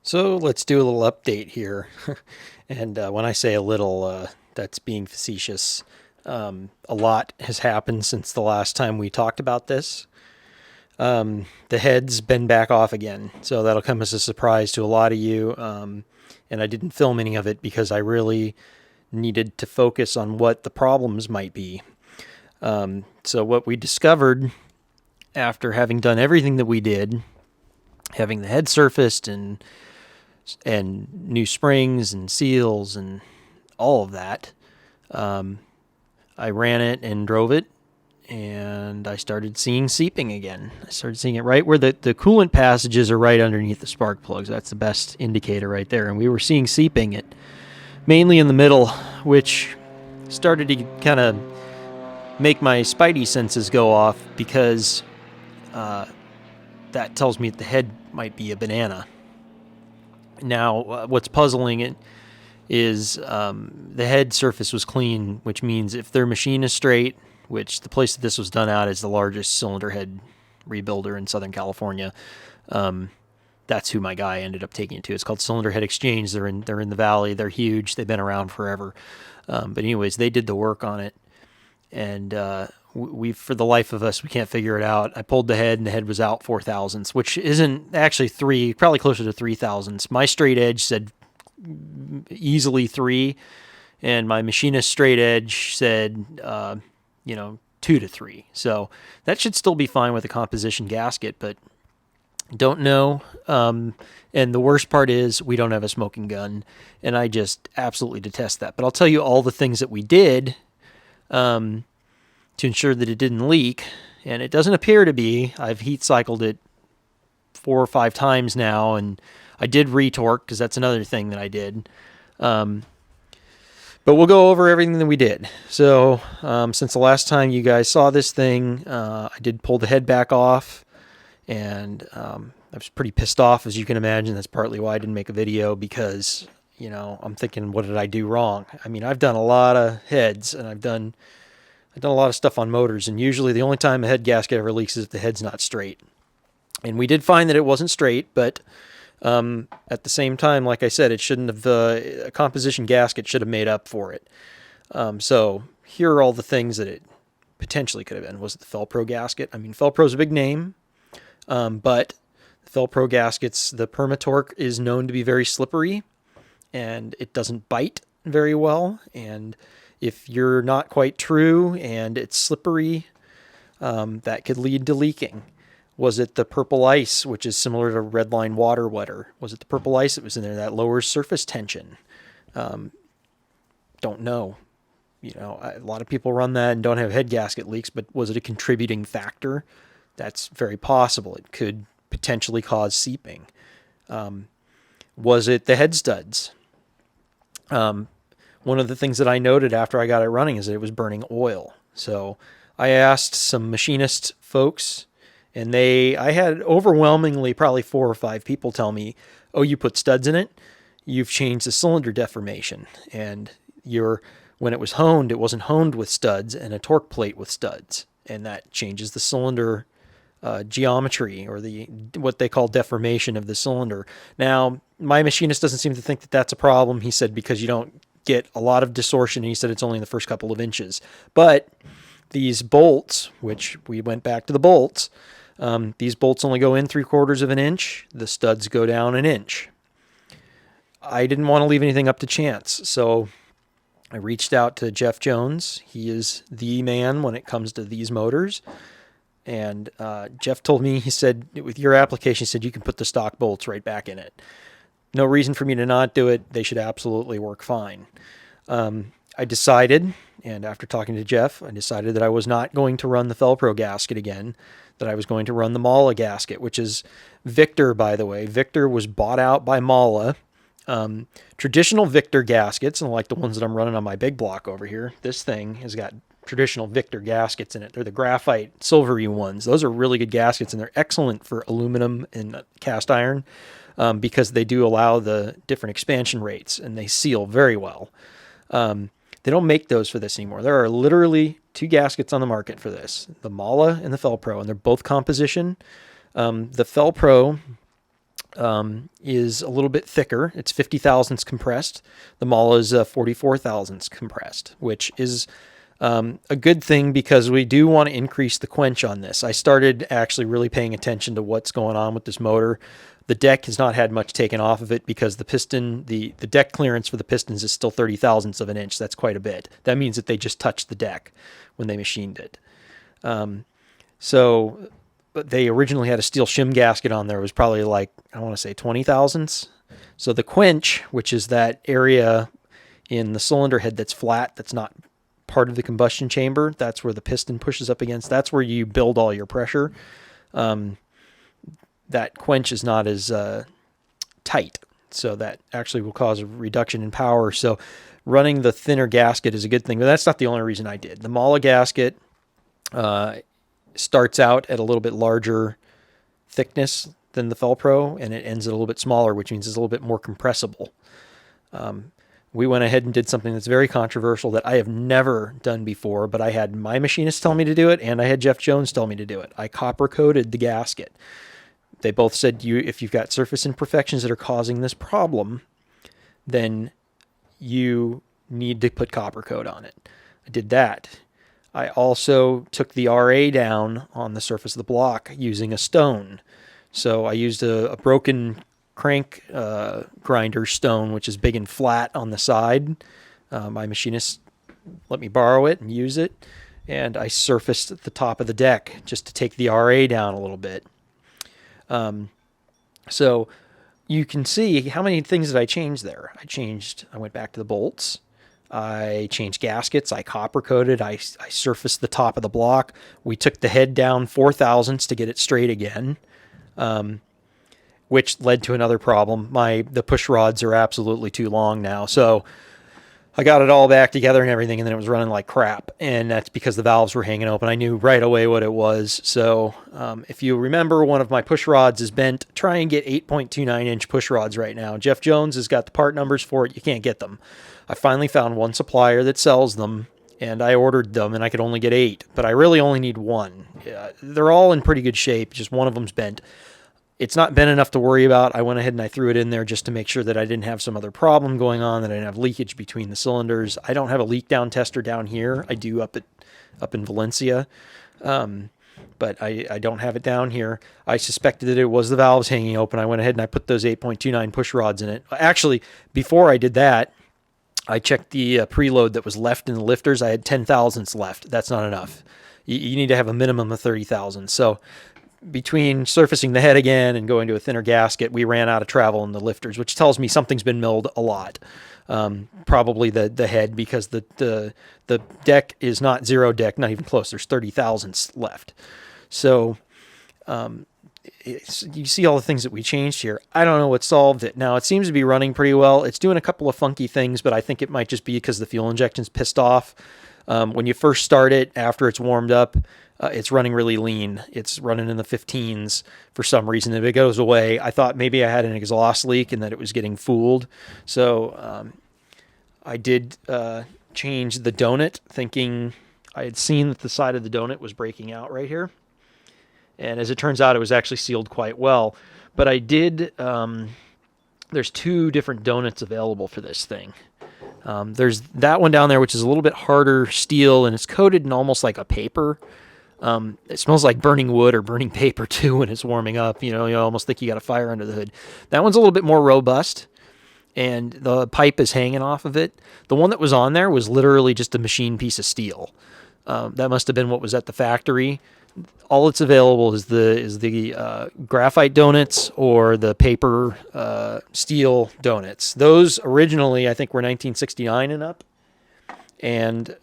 So let's do a little update here. And when I say a little, that's being facetious. A lot has happened since the last time we talked about this. The head's been back off again, so that'll come as a surprise to a lot of you. And I didn't film any of it because I really needed to focus on what the problems might be. So what we discovered after having done everything that we did, having the head surfaced and new springs and seals and all of that. I ran it and drove it, and I started seeing seeping again. I started seeing it right where the coolant passages are right underneath the spark plugs. That's the best indicator right there. And we were seeing seeping it mainly in the middle, which started to kind of make my spidey senses go off because that tells me that the head might be a banana. Now, what's puzzling it is the head surface was clean, which means if their machine is straight, which the place that this was done at is the largest cylinder head rebuilder in Southern California. That's who my guy ended up taking it to. It's called Cylinder Head Exchange. They're in the valley. They're huge. They've been around forever. But anyways, they did the work on it, and we for the life of us we can't figure it out. I pulled the head, and the head was out 4 thousandths, which isn't actually three, probably closer to 3 thousandths. My straight edge said easily 3, and my machinist straight edge said 2 to 3. So that should still be fine with a composition gasket, but don't know. And the worst part is we don't have a smoking gun, and I just absolutely detest that. But I'll tell you all the things that we did to ensure that it didn't leak, and it doesn't appear to be. I've heat cycled it 4 or 5 times now, and I did retorque because that's another thing that I did. But we'll go over everything that we did. So since the last time you guys saw this thing, I did pull the head back off, and I was pretty pissed off, as you can imagine. That's partly why I didn't make a video, because I'm thinking, what did I do wrong? I mean, I've done a lot of heads, and I've done a lot of stuff on motors, and usually the only time a head gasket ever leaks is if the head's not straight. And we did find that it wasn't straight, but at the same time, like I said, it shouldn't have. A composition gasket should have made up for it. So here are all the things that it potentially could have been. Was it the Felpro gasket? I mean, Felpro's a big name, but the Felpro gaskets, the Permatorque is known to be very slippery, and it doesn't bite very well. And if you're not quite true and it's slippery, that could lead to leaking. Was it the purple ice, which is similar to Redline water wetter? Was it the purple ice that was in there that lowers surface tension? Don't know. A lot of people run that and don't have head gasket leaks, but was it a contributing factor? That's very possible. It could potentially cause seeping. Was it the head studs? One of the things that I noted after I got it running is that it was burning oil. So I asked some machinist folks, and I had overwhelmingly probably 4 or 5 people tell me, oh, you put studs in it? You've changed the cylinder deformation. And when it was honed, it wasn't honed with studs and a torque plate with studs. And that changes the cylinder geometry, or what they call deformation of the cylinder. Now, my machinist doesn't seem to think that that's a problem. He said because you don't get a lot of distortion, and he said it's only in the first couple of inches. But these bolts, which we went back to the bolts, these bolts only go in 3/4 of an inch. The studs go down an inch. I didn't want to leave anything up to chance, so I reached out to Jeff Jones. He is the man when it comes to these motors. And Jeff told me, he said, with your application, he said you can put the stock bolts right back in it. No reason for me to not do it. They should absolutely work fine. I decided, and after talking to Jeff, I decided that I was not going to run the Felpro gasket again, that I was going to run the Mala gasket, which is Victor, by the way. Victor was bought out by Mala. Traditional Victor gaskets, and like the ones that I'm running on my big block over here, this thing has got traditional Victor gaskets in it. They're the graphite silvery ones. Those are really good gaskets, and they're excellent for aluminum and cast iron. Because they do allow the different expansion rates, and they seal very well. They don't make those for this anymore. There are literally 2 gaskets on the market for this, the Mala and the Felpro, and they're both composition. The Felpro is a little bit thicker. It's 50 thousandths compressed. The Mala is 44 thousandths compressed, which is a good thing because we do want to increase the quench on this. I started actually really paying attention to what's going on with this motor. The deck has not had much taken off of it because the piston, the deck clearance for the pistons is still 30 thousandths of an inch. That's quite a bit. That means that they just touched the deck when they machined it. So they originally had a steel shim gasket on there. It was probably like, I want to say 20 thousandths. So the quench, which is that area in the cylinder head that's flat, that's not part of the combustion chamber, that's where the piston pushes up against, that's where you build all your pressure. That quench is not as tight, so that actually will cause a reduction in power. So running the thinner gasket is a good thing, but that's not the only reason I did. The Mala gasket starts out at a little bit larger thickness than the Felpro, and it ends at a little bit smaller, which means it's a little bit more compressible. We went ahead and did something that's very controversial that I have never done before, but I had my machinist tell me to do it, and I had Jeff Jones tell me to do it. I copper coated the gasket. They both said if you've got surface imperfections that are causing this problem, then you need to put copper coat on it. I did that. I also took the RA down on the surface of the block using a stone. So I used a broken crank grinder stone, which is big and flat on the side. My machinist let me borrow it and use it. And I surfaced the top of the deck just to take the RA down a little bit. So you can see how many things did I change there. I went back to the bolts. I changed gaskets. I copper coated. I surfaced the top of the block. We took the head down 4 thousandths to get it straight again, which led to another problem. The push rods are absolutely too long now. So I got it all back together and everything, and then it was running like crap. And that's because the valves were hanging open. I knew right away what it was. So if you remember, one of my push rods is bent. Try and get 8.29 inch push rods right now. Jeff Jones has got the part numbers for it. You can't get them. I finally found one supplier that sells them, and I ordered them, and I could only get 8. But I really only need 1. They're all in pretty good shape. Just one of them's bent. It's not bent enough to worry about. I went ahead and I threw it in there just to make sure that I didn't have some other problem going on, that I didn't have leakage between the cylinders. I don't have a leak down tester down here. I do up in Valencia, but I don't have it down here. I suspected that it was the valves hanging open. I went ahead and I put those 8.29 push rods in it. Actually, before I did that, I checked the preload that was left in the lifters. I had 10 thousandths left. That's not enough. You need to have a minimum of 30 thousandths. So between surfacing the head again and going to a thinner gasket, we ran out of travel in the lifters, which tells me something's been milled a lot. Probably the head, because the deck is not zero deck, not even close. There's 30 thousandths left. So you see all the things that we changed here. I don't know what solved it. Now, it seems to be running pretty well. It's doing a couple of funky things, but I think it might just be because the fuel injection's pissed off. When you first start it, after it's warmed up, it's running really lean. It's running in the 15s for some reason. If it goes away, I thought maybe I had an exhaust leak and that it was getting fooled. So I did change the donut, thinking I had seen that the side of the donut was breaking out right here. And as it turns out, it was actually sealed quite well. But I did, there's 2 different donuts available for this thing. There's that one down there, which is a little bit harder steel, and it's coated in almost like a paper. It smells like burning wood or burning paper too when it's warming up. You almost think you got a fire under the hood. That one's a little bit more robust, and the pipe is hanging off of it. The one that was on there was literally just a machine piece of steel. That must have been what was at the factory. All that's available is the graphite donuts or the paper steel donuts. Those originally, I think, were 1969 and up. And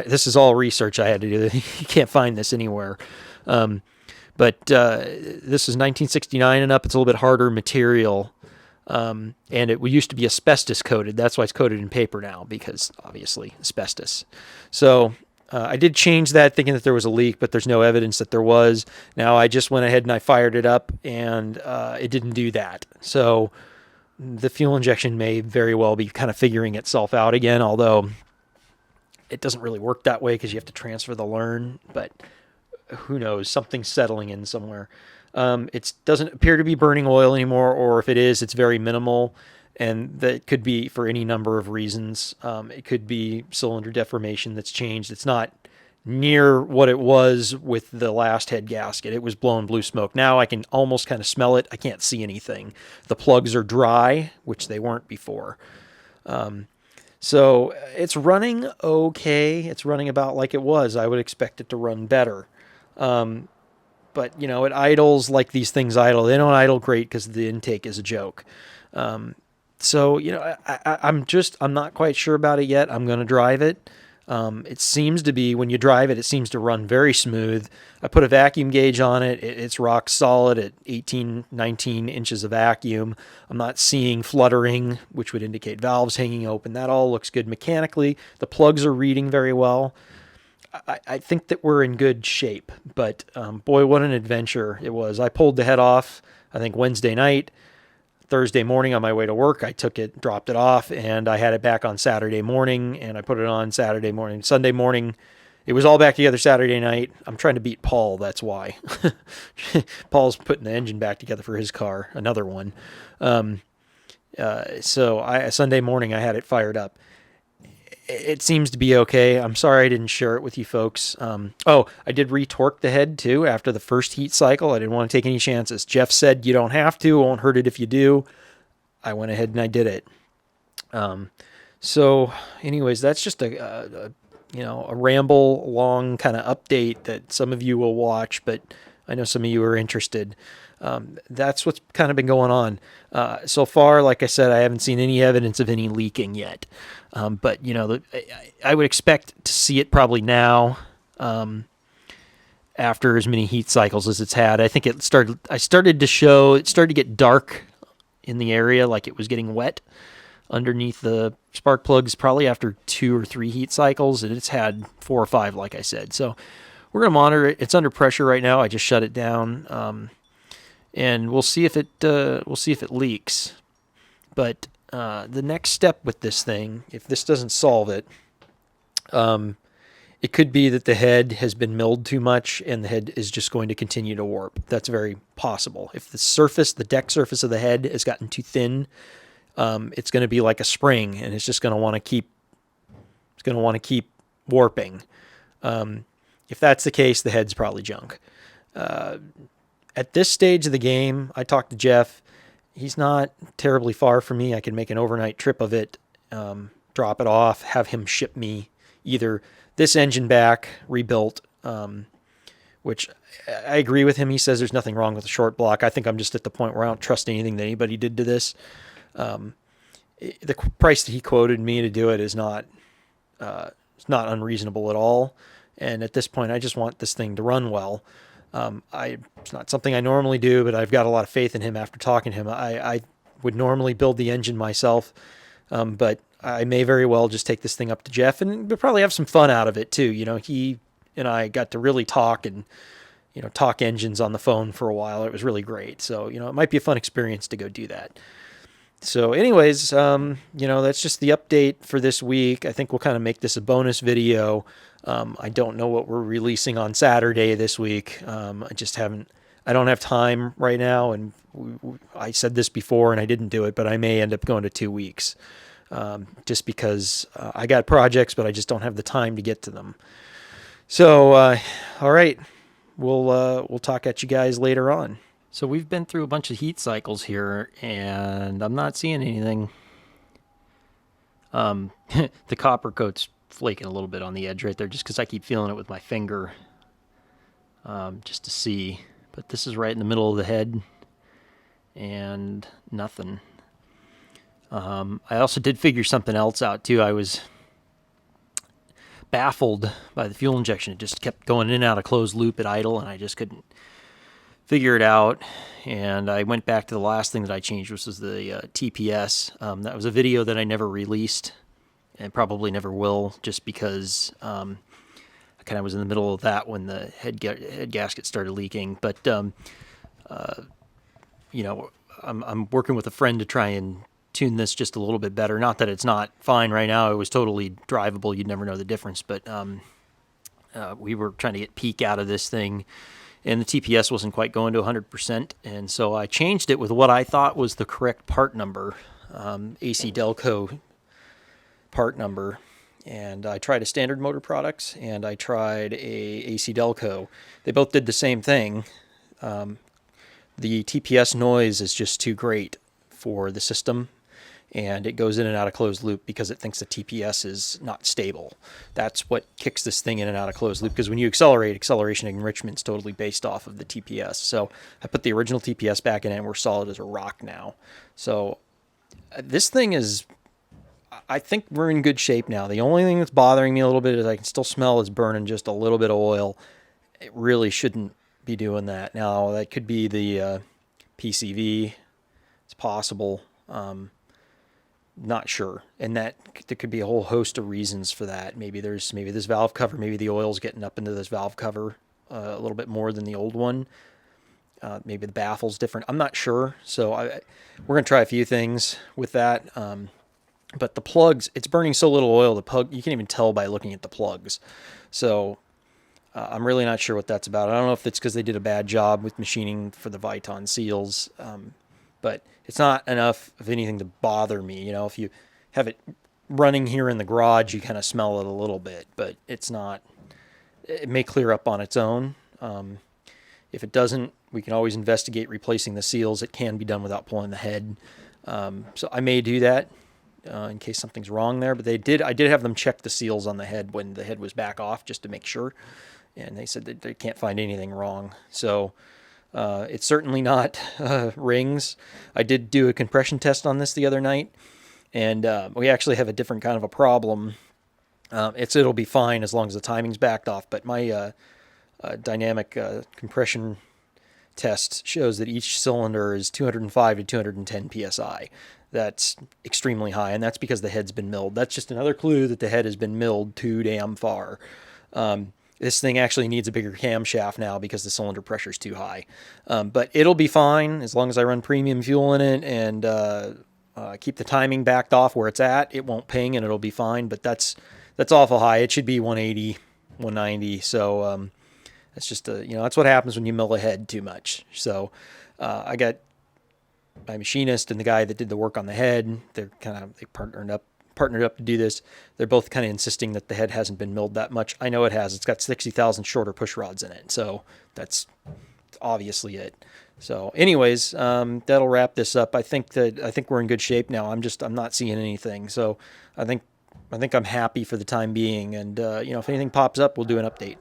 this is all research I had to do. You can't find this anywhere. But this is 1969 and up. It's a little bit harder material. And it used to be asbestos coated. That's why it's coated in paper now, because obviously asbestos. So I did change that thinking that there was a leak, but there's no evidence that there was. Now I just went ahead and I fired it up, and it didn't do that. So the fuel injection may very well be kind of figuring itself out again, although it doesn't really work that way because you have to transfer the learn, but who knows, something's settling in somewhere. It doesn't appear to be burning oil anymore, or if it is, it's very minimal, and that could be for any number of reasons. It could be cylinder deformation that's changed. It's not near what it was with the last head gasket. It was blowing blue smoke. Now I can almost kind of smell it. I can't see anything. The plugs are dry, which they weren't before. So it's running okay. It's running about like it was. I would expect it to run better. But it idles like these things idle. They don't idle great because the intake is a joke. So I'm not quite sure about it yet. I'm going to drive it. It seems to be, when you drive it, it seems to run very smooth. I put a vacuum gauge on it. It's rock solid at 18, 19 inches of vacuum. I'm not seeing fluttering, which would indicate valves hanging open. That all looks good mechanically. The plugs are reading very well. I think that we're in good shape, but boy, what an adventure it was. I pulled the head off, I think Wednesday night. Thursday morning on my way to work, I took it, dropped it off, and I had it back on Saturday morning, and I put it on Saturday morning. Sunday morning, it was all back together Saturday night. I'm trying to beat Paul, that's why. Paul's putting the engine back together for his car, another one. Sunday morning, I had it fired up. It seems to be okay. I'm sorry I didn't share it with you folks. I did retorque the head too after the first heat cycle. I didn't want to take any chances. Jeff said you don't have to. It won't hurt it if you do. I went ahead and I did it. Anyways, that's just a ramble long kind of update that some of you will watch, but I know some of you are interested. That's what's kind of been going on. So far, like I said, I haven't seen any evidence of any leaking yet. But I would expect to see it probably now, after as many heat cycles as it's had. I think it started to get dark in the area, like it was getting wet underneath the spark plugs, probably after 2 or 3 heat cycles, and it's had 4 or 5, like I said. So we're going to monitor it. It's under pressure right now. I just shut it down. And we'll see if it leaks. But the next step with this thing, if this doesn't solve it, it could be that the head has been milled too much and the head is just going to continue to warp. That's very possible. If the deck surface of the head has gotten too thin, it's going to be like a spring, and it's just going to want to keep. It's going to want to keep warping. If that's the case, the head's probably junk. At this stage of the game, I talked to Jeff. He's not terribly far from me. I can make an overnight trip of it, drop it off, have him ship me either this engine back, rebuilt, which I agree with him. He says there's nothing wrong with the short block. I think I'm just at the point where I don't trust anything that anybody did to this. The price that he quoted me to do it is not it's not unreasonable at all. And at this point, I just want this thing to run well. It's not something I normally do, but I've got a lot of faith in him after talking to him. I would normally build the engine myself, but I may very well just take this thing up to Jeff, and we'll probably have some fun out of it too. He and I got to really talk and talk engines on the phone for a while. It was really great. So it might be a fun experience to go do that. So anyways, that's just the update for this week. I think we'll kind of make this a bonus video. I don't know what we're releasing on Saturday this week. I don't have time right now. And I said this before and I didn't do it, but I may end up going to 2 weeks, just because I got projects, but I just don't have the time to get to them. So, all right, we'll talk at you guys later on. So we've been through a bunch of heat cycles here, and I'm not seeing anything. The copper coat's flaking a little bit on the edge right there, just because I keep feeling it with my finger, just to see. But this is right in the middle of the head, and nothing. I also did figure something else out too. I was baffled by the fuel injection. It just kept going in and out of closed loop at idle, and I just couldn't figure it out. And I went back to the last thing that I changed, which was the TPS. That was a video that I never released and probably never will, just because I kind of was in the middle of that when the head gasket started leaking. But I'm working with a friend to try and tune this just a little bit better. Not that it's not fine right now. It was totally drivable. You'd never know the difference. But we were trying to get peak out of this thing and the TPS wasn't quite going to 100%, and so I changed it with what I thought was the correct part number, AC Delco part number. And I tried a Standard Motor Products, and I tried a AC Delco. They both did the same thing. The TPS noise is just too great for the system, and it goes in and out of closed loop because it thinks the TPS is not stable. That's what kicks this thing in and out of closed loop, because when you accelerate, acceleration enrichment is totally based off of the TPS. So I put the original TPS back in it, and we're solid as a rock now. So this thing is, I think we're in good shape now. The only thing that's bothering me a little bit is I can still smell it's burning just a little bit of oil. It really shouldn't be doing that. Now, that could be the PCV. It's possible. Not sure. And that there could be a whole host of reasons for that. Maybe this valve cover, maybe the oil's getting up into this valve cover a little bit more than the old one. Maybe the baffle's different. I'm not sure. So we're going to try a few things with that. But the plugs, it's burning so little oil, the plug, you can't even tell by looking at the plugs. So I'm really not sure what that's about. I don't know if it's because they did a bad job with machining for the Viton seals, but it's not enough of anything to bother me. You know, if you have it running here in the garage, you kind of smell it a little bit, but it's not, it may clear up on its own. If it doesn't, we can always investigate replacing the seals. It can be done without pulling the head. So I may do that. In case something's wrong there, but I did have them check the seals on the head when the head was back off, just to make sure, and they said that they can't find anything wrong. So it's certainly not rings. I did do a compression test on this the other night, and we actually have a different kind of a problem. It'll be fine as long as the timing's backed off, but my dynamic compression test shows that each cylinder is 205 to 210 psi. That's extremely high, and that's because the head's been milled. That's just another clue that the head has been milled too damn far. This thing actually needs a bigger camshaft now because the cylinder pressure is too high. But it'll be fine as long as I run premium fuel in it and keep the timing backed off where it's at. It won't ping, and it'll be fine, but that's awful high. It should be 180, 190, so that's just that's what happens when you mill a head too much. So I got my machinist and the guy that did the work on the head. They partnered up to do this. They're both kind of insisting that the head hasn't been milled that much. I know it has. It's got 60,000 shorter push rods in it, so that's obviously it. So, anyways, that'll wrap this up. I think we're in good shape now. I'm not seeing anything. So, I think I'm happy for the time being. And if anything pops up, we'll do an update.